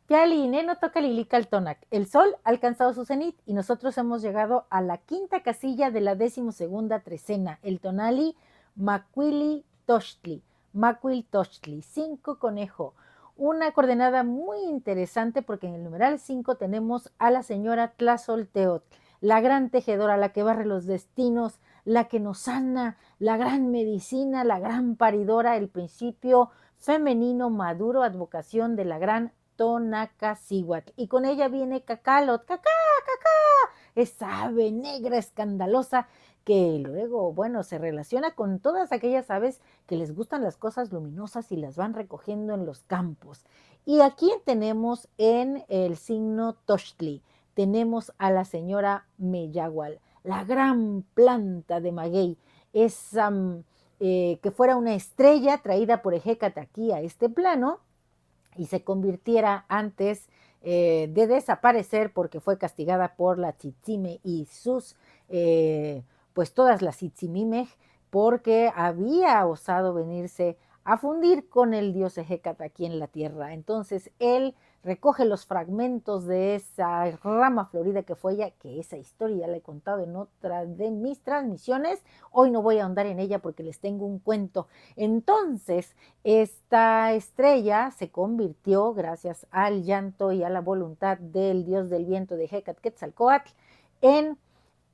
Piali, Neno toca Lilica al Tonac. El sol ha alcanzado su cenit y nosotros hemos llegado a la quinta casilla de la 12ª trecena, el tonali Macuili Tochtli. Macuil Tochtli, 5 conejo. Una coordenada muy interesante porque en el numeral 5 tenemos a la señora Tlazolteotl, la gran tejedora, la que barre los destinos, la que nos sana, la gran medicina, la gran paridora, el principio femenino maduro, advocación de la gran Tonacacíhuatl. Y con ella viene Cacalot, cacá, cacá, esa ave negra escandalosa que luego, bueno, se relaciona con todas aquellas aves que les gustan las cosas luminosas y las van recogiendo en los campos. Y aquí tenemos en el signo Tochtli, tenemos a la señora Meyagual, la gran planta de maguey, esa que fuera una estrella traída por Ejecate aquí a este plano y se convirtiera antes de desaparecer porque fue castigada por la Tzitzime y sus, pues todas las Tzitzimimej, porque había osado venirse a fundir con el dios Ejecata aquí en la tierra. Entonces él recoge los fragmentos de esa rama florida que fue ella, que esa historia ya la he contado en otra de mis transmisiones. Hoy no voy a ahondar en ella porque les tengo un cuento. Entonces, esta estrella se convirtió, gracias al llanto y a la voluntad del dios del viento de Hecatquetzalcóatl, en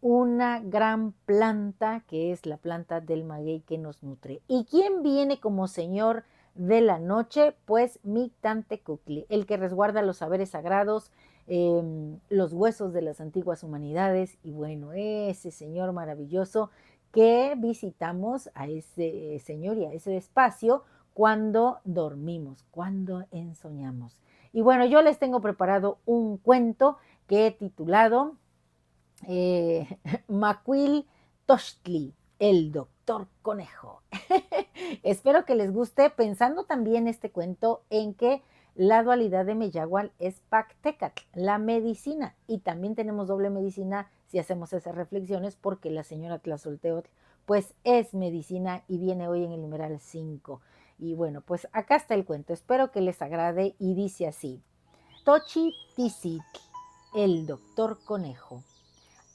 una gran planta que es la planta del maguey que nos nutre. ¿Y quién viene como señor de la noche? Pues Mictlantecuhtli, el que resguarda los saberes sagrados, los huesos de las antiguas humanidades, y bueno, ese señor maravilloso que visitamos a ese señor y a ese espacio cuando dormimos, cuando ensoñamos. Y bueno, yo les tengo preparado un cuento que he titulado Macuil Tochtli, el doctor conejo. Espero que les guste, pensando también este cuento en que la dualidad de Meyagual es Pactecatl, la medicina, y también tenemos doble medicina si hacemos esas reflexiones porque la señora Tlazolteotl pues es medicina y viene hoy en el numeral 5. Y bueno, pues acá está el cuento, espero que les agrade y dice así: Tochi Tizitl, el doctor conejo.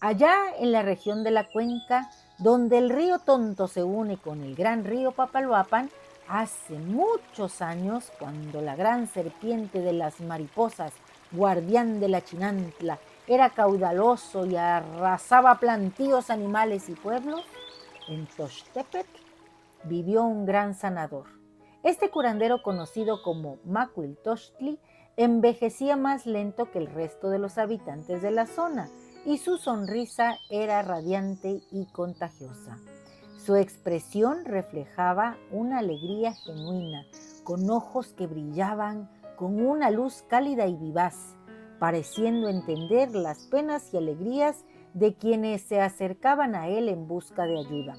Allá en la región de la cuenca, donde el río Tonto se une con el gran río Papaloapan, hace muchos años, cuando la gran serpiente de las mariposas, guardián de la Chinantla, era caudaloso y arrasaba plantíos, animales y pueblos, en Tochtepetl vivió un gran sanador. Este curandero, conocido como Macuiltochtli, envejecía más lento que el resto de los habitantes de la zona, y su sonrisa era radiante y contagiosa. Su expresión reflejaba una alegría genuina, con ojos que brillaban con una luz cálida y vivaz, pareciendo entender las penas y alegrías de quienes se acercaban a él en busca de ayuda.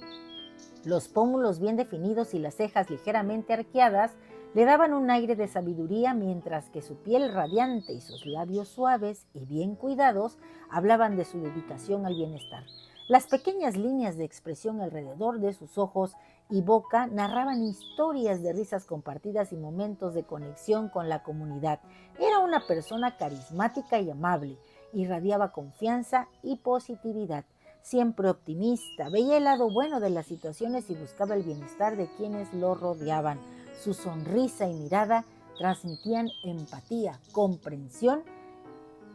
Los pómulos bien definidos y las cejas ligeramente arqueadas le daban un aire de sabiduría, mientras que su piel radiante y sus labios suaves y bien cuidados hablaban de su dedicación al bienestar. Las pequeñas líneas de expresión alrededor de sus ojos y boca narraban historias de risas compartidas y momentos de conexión con la comunidad. Era una persona carismática y amable, irradiaba confianza y positividad. Siempre optimista, veía el lado bueno de las situaciones y buscaba el bienestar de quienes lo rodeaban. Su sonrisa y mirada transmitían empatía, comprensión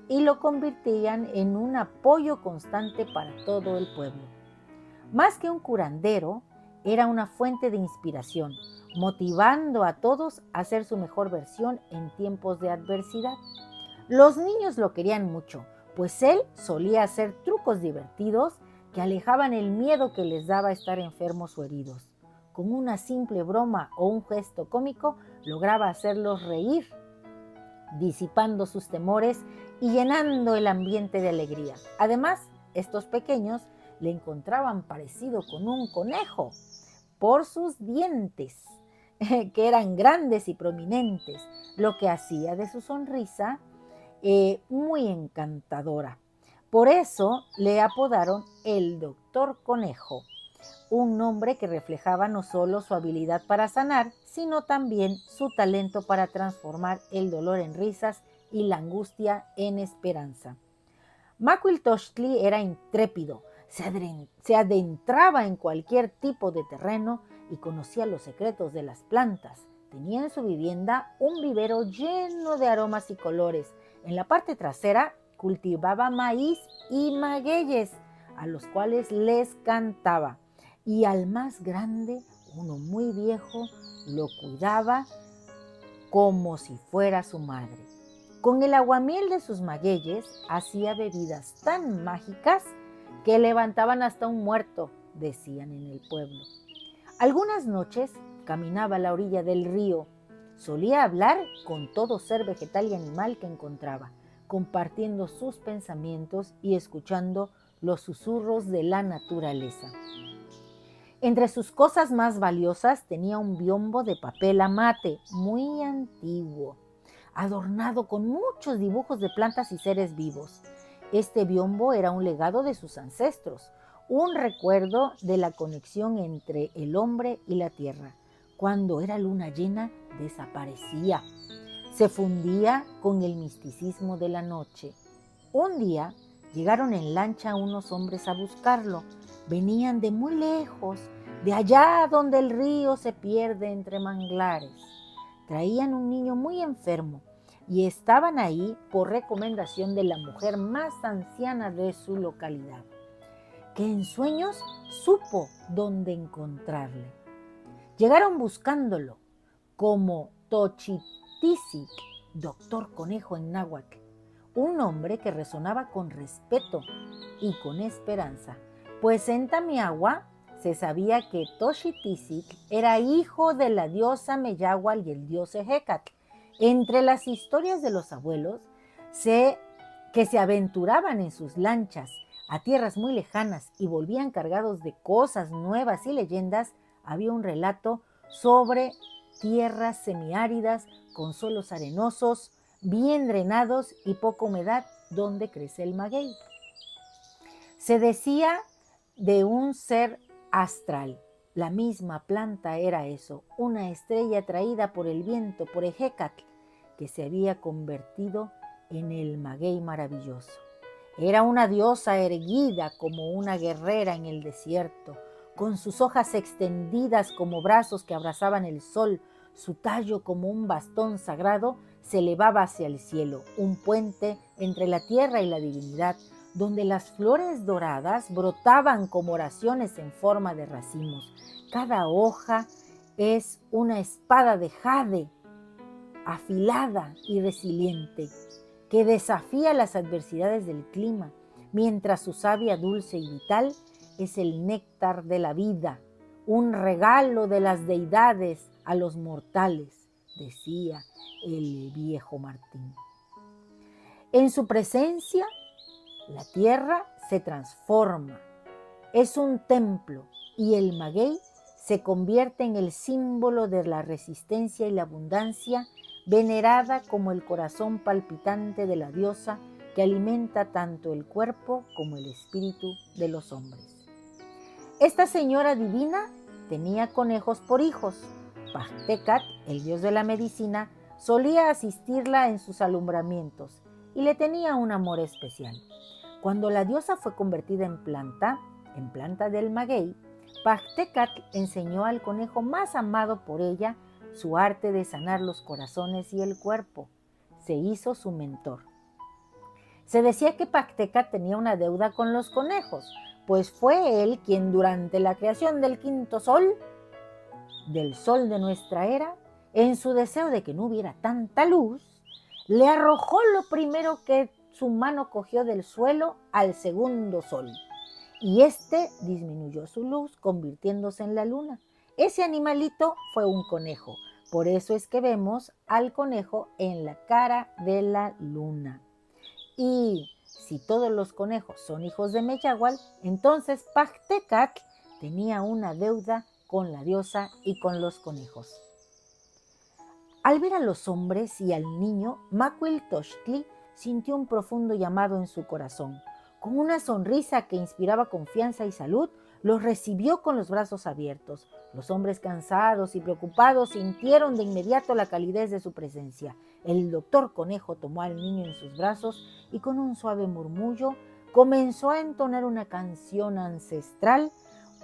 y lo convertían en un apoyo constante para todo el pueblo. Más que un curandero, era una fuente de inspiración, motivando a todos a ser su mejor versión en tiempos de adversidad. Los niños lo querían mucho, pues él solía hacer trucos divertidos que alejaban el miedo que les daba estar enfermos o heridos. Con una simple broma o un gesto cómico lograba hacerlos reír, disipando sus temores y llenando el ambiente de alegría. Además, estos pequeños le encontraban parecido con un conejo por sus dientes, que eran grandes y prominentes, lo que hacía de su sonrisa muy encantadora. Por eso le apodaron el Doctor Conejo, un nombre que reflejaba no solo su habilidad para sanar, sino también su talento para transformar el dolor en risas y la angustia en esperanza. Macuiltochtli era intrépido, se adentraba en cualquier tipo de terreno y conocía los secretos de las plantas. Tenía en su vivienda un vivero lleno de aromas y colores. En la parte trasera cultivaba maíz y magueyes, a los cuales les cantaba. Y al más grande, uno muy viejo, lo cuidaba como si fuera su madre. Con el aguamiel de sus magueyes hacía bebidas tan mágicas que levantaban hasta un muerto, decían en el pueblo. Algunas noches caminaba a la orilla del río. Solía hablar con todo ser vegetal y animal que encontraba, compartiendo sus pensamientos y escuchando los susurros de la naturaleza. Entre sus cosas más valiosas tenía un biombo de papel amate muy antiguo, adornado con muchos dibujos de plantas y seres vivos. Este biombo era un legado de sus ancestros, un recuerdo de la conexión entre el hombre y la tierra. Cuando era luna llena, desaparecía. Se fundía con el misticismo de la noche. Un día llegaron en lancha unos hombres a buscarlo. Venían de muy lejos, de allá donde el río se pierde entre manglares. Traían un niño muy enfermo y estaban ahí por recomendación de la mujer más anciana de su localidad, que en sueños supo dónde encontrarle. Llegaron buscándolo como Tochitisic, doctor conejo en náhuatl, un nombre que resonaba con respeto y con esperanza, pues en Tamiahua se sabía que Tochitisic era hijo de la diosa Meyahual y el dios Ejecatl. Entre las historias de los abuelos que se aventuraban en sus lanchas a tierras muy lejanas y volvían cargados de cosas nuevas y leyendas, había un relato sobre tierras semiáridas con suelos arenosos, bien drenados y poca humedad, donde crece el maguey. Se decía de un ser astral. La misma planta era eso, una estrella traída por el viento, por Ejecatl, que se había convertido en el maguey maravilloso. Era una diosa erguida como una guerrera en el desierto, con sus hojas extendidas como brazos que abrazaban el sol. Su tallo como un bastón sagrado se elevaba hacia el cielo, un puente entre la tierra y la divinidad, donde las flores doradas brotaban como oraciones en forma de racimos. Cada hoja es una espada de jade, afilada y resiliente, que desafía las adversidades del clima, mientras su savia dulce y vital es el néctar de la vida, un regalo de las deidades a los mortales, decía el viejo Martín. En su presencia, la tierra se transforma, es un templo y el maguey se convierte en el símbolo de la resistencia y la abundancia, venerada como el corazón palpitante de la diosa que alimenta tanto el cuerpo como el espíritu de los hombres. Esta señora divina tenía conejos por hijos. Pachtecatl, el dios de la medicina, solía asistirla en sus alumbramientos y le tenía un amor especial. Cuando la diosa fue convertida en planta del maguey, Pachtecatl enseñó al conejo más amado por ella su arte de sanar los corazones y el cuerpo. Se hizo su mentor. Se decía que Pachtecatl tenía una deuda con los conejos, pues fue él quien durante la creación del quinto sol, del sol de nuestra era, en su deseo de que no hubiera tanta luz, le arrojó lo primero que su mano cogió del suelo al segundo sol, y éste disminuyó su luz, convirtiéndose en la luna. Ese animalito fue un conejo, por eso es que vemos al conejo en la cara de la luna. Y si todos los conejos son hijos de Meyahual, entonces Pachtecatl tenía una deuda con la diosa y con los conejos. Al ver a los hombres y al niño, Macuiltochtli sintió un profundo llamado en su corazón. Con una sonrisa que inspiraba confianza y salud, los recibió con los brazos abiertos, Los hombres cansados y preocupados sintieron de inmediato la calidez de su presencia. El doctor Conejo tomó al niño en sus brazos y con un suave murmullo comenzó a entonar una canción ancestral,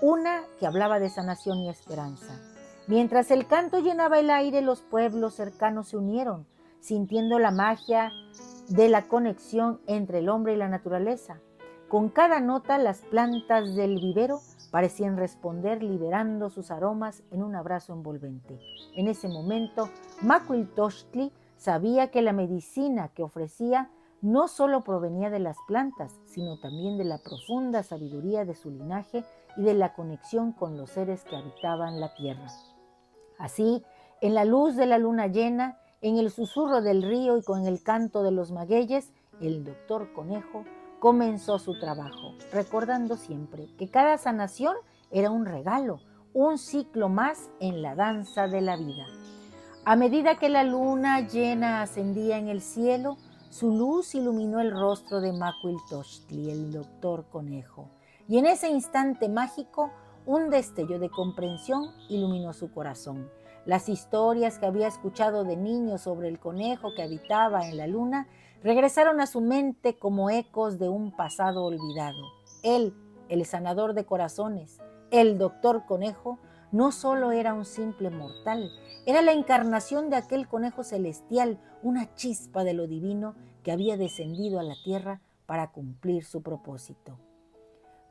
una que hablaba de sanación y esperanza. Mientras el canto llenaba el aire, los pueblos cercanos se unieron, sintiendo la magia de la conexión entre el hombre y la naturaleza. Con cada nota, las plantas del vivero parecían responder, liberando sus aromas en un abrazo envolvente. En ese momento, Macuiltochtli sabía que la medicina que ofrecía no solo provenía de las plantas, sino también de la profunda sabiduría de su linaje y de la conexión con los seres que habitaban la tierra. Así, en la luz de la luna llena, en el susurro del río y con el canto de los magueyes, el doctor Conejo comenzó su trabajo, recordando siempre que cada sanación era un regalo, un ciclo más en la danza de la vida. A medida que la luna llena ascendía en el cielo, su luz iluminó el rostro de Macuiltochtli, el doctor Conejo, y en ese instante mágico, un destello de comprensión iluminó su corazón. Las historias que había escuchado de niño sobre el conejo que habitaba en la luna regresaron a su mente como ecos de un pasado olvidado. Él, el sanador de corazones, el doctor Conejo, no solo era un simple mortal, era la encarnación de aquel conejo celestial, una chispa de lo divino que había descendido a la tierra para cumplir su propósito.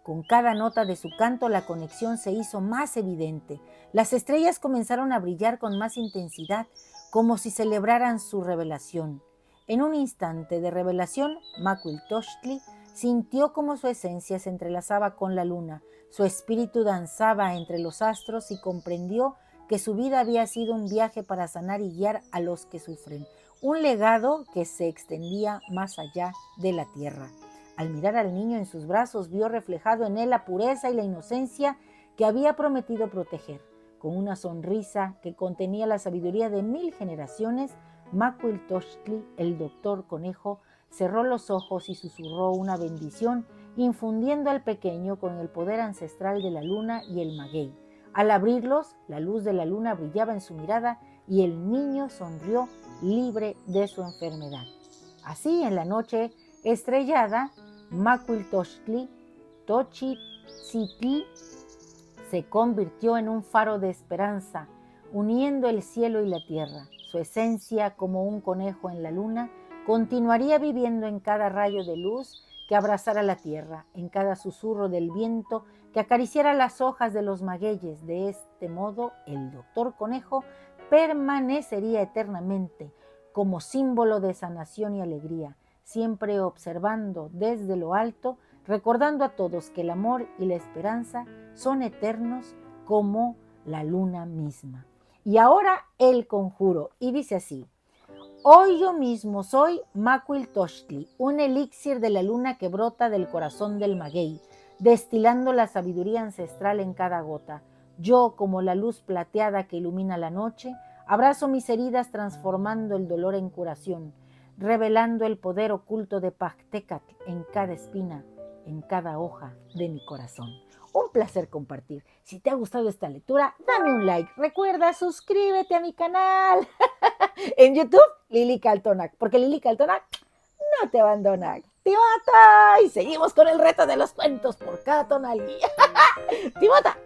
Con cada nota de su canto la conexión se hizo más evidente. Las estrellas comenzaron a brillar con más intensidad, como si celebraran su revelación. En un instante de revelación, Macuiltochtli sintió como su esencia se entrelazaba con la luna, su espíritu danzaba entre los astros y comprendió que su vida había sido un viaje para sanar y guiar a los que sufren, un legado que se extendía más allá de la tierra. Al mirar al niño en sus brazos, vio reflejado en él la pureza y la inocencia que había prometido proteger. Con una sonrisa que contenía la sabiduría de 1000 generaciones, Macuiltochtli, el doctor Conejo, cerró los ojos y susurró una bendición, infundiendo al pequeño con el poder ancestral de la luna y el maguey. Al abrirlos, la luz de la luna brillaba en su mirada y el niño sonrió libre de su enfermedad. Así, en la noche estrellada, Macuiltochtli Tochitzitl se convirtió en un faro de esperanza, uniendo el cielo y la tierra. Su esencia, como un conejo en la luna, continuaría viviendo en cada rayo de luz que abrazara la tierra, en cada susurro del viento que acariciara las hojas de los magueyes. De este modo, el doctor Conejo permanecería eternamente como símbolo de sanación y alegría, siempre observando desde lo alto, recordando a todos que el amor y la esperanza son eternos como la luna misma. Y ahora el conjuro, y dice así: hoy yo mismo soy Macuiltochtli, un elixir de la luna que brota del corazón del maguey, destilando la sabiduría ancestral en cada gota. Yo, como la luz plateada que ilumina la noche, abrazo mis heridas transformando el dolor en curación, revelando el poder oculto de Pactecatl en cada espina, en cada hoja de mi corazón. Un placer compartir. Si te ha gustado esta lectura, dame un like. Recuerda, suscríbete a mi canal. En YouTube, Lili Caltonac, porque Lili Caltonac no te abandona. ¡Timota! Y seguimos con el reto de los cuentos por cada tonalidad. ¡Timota!